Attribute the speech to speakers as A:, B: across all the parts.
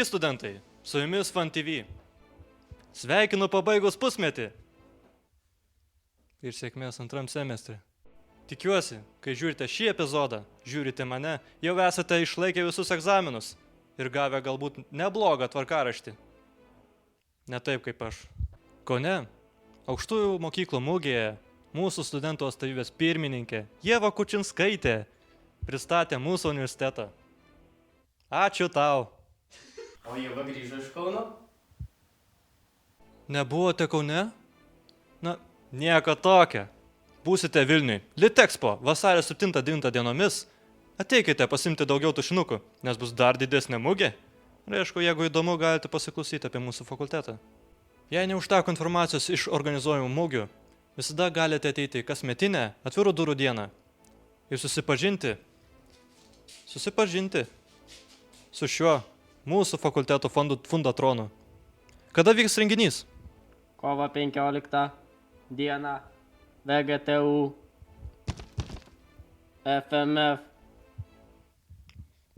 A: Sveiki studentai, su jumis Fun TV. Sveikinu pabaigus pusmetį. Ir sėkmės antram semestrui. Tikiuosi, kai žiūrite šį epizodą, žiūrite mane, jau esate išlaikę visus egzaminus ir gavę galbūt neblogą tvarkaraštį. Ne taip kaip aš. Kaune, aukštųjų mokyklų mugėje, mūsų studentų atstovybės pirmininkė Ieva Kučinskaitė pristatė mūsų universitetą. Ačiū tau.
B: O Ieva grįžo iš Kauno?
A: Nebuvote Kaune? Na, nieko tokio. Būsite Vilniui. Litexpo vasario 7-9 dienomis. Ateikite pasimti daugiau tušinukų, nes bus dar didesnė mugė. Ir aišku, jeigu įdomu, galite pasiklausyti apie mūsų fakultetą. Jei neužteko informacijos iš organizuojamų mugių, visada galite ateiti į kasmetinę atvirų durų dieną ir susipažinti su šiuo mūsų fakulteto fundatronu. Kada vyks renginys?
B: Kovo 15 dieną VGTU FMF.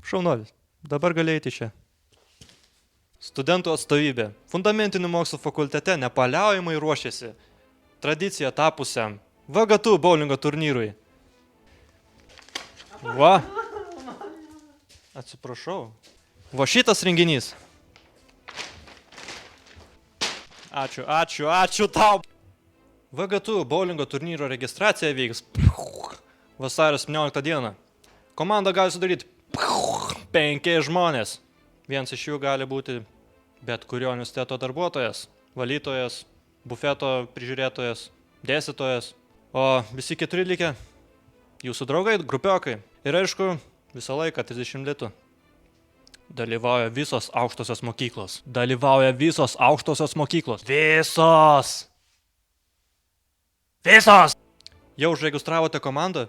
A: Šaunuolis, dabar gali eiti čia. Studentų atstovybė fundamentinių mokslų fakultete nepaliaujamai ruošiasi tradicija tapusiam VGTU bowlingo turnyrui. Va. Atsiprašau. Va šitas renginys. Ačiū tau. VGTU bowlingo turnyro registracija vyks vasario 17 dieną. Komanda gali sudaryti 5 žmonės. Vienas iš jų gali būti bet kurio universiteto darbuotojas, valytojas, bufeto prižiūrėtojas, dėstytojas, o visi 4 likę jūsų draugai, grupiokai. Ir aišku, visą laiką 30 litų. Dalyvauja visos aukštosios mokyklos. Visos! Jau užregistravote komandą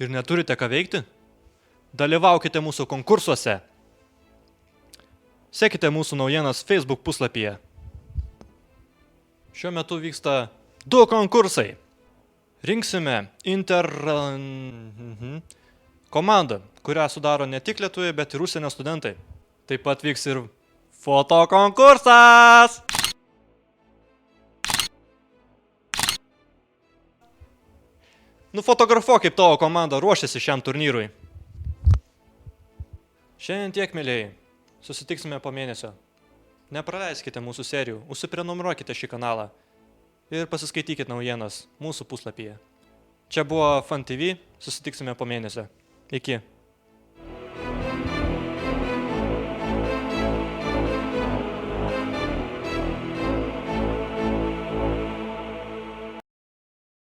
A: ir neturite ką veikti? Dalyvaukite mūsų konkursuose. Sekite mūsų naujienas Facebook puslapyje. Šiuo metu vyksta 2 konkursai. Rinksime komandą, kurią sudaro ne tik lietuviai, bet ir užsienio studentai. Taip pat vyks ir fotokonkursas! Nufotografuok, kaip tavo komanda ruošiasi šiam turnyrui. Šiandien tiek, mėlyjei. Susitiksime po mėnesio. Nepraleiskite mūsų serijų, užsiprenumeruokite šį kanalą ir pasiskaitykite naujienas mūsų puslapyje. Čia buvo Fun TV, susitiksime po mėnesio. Iki.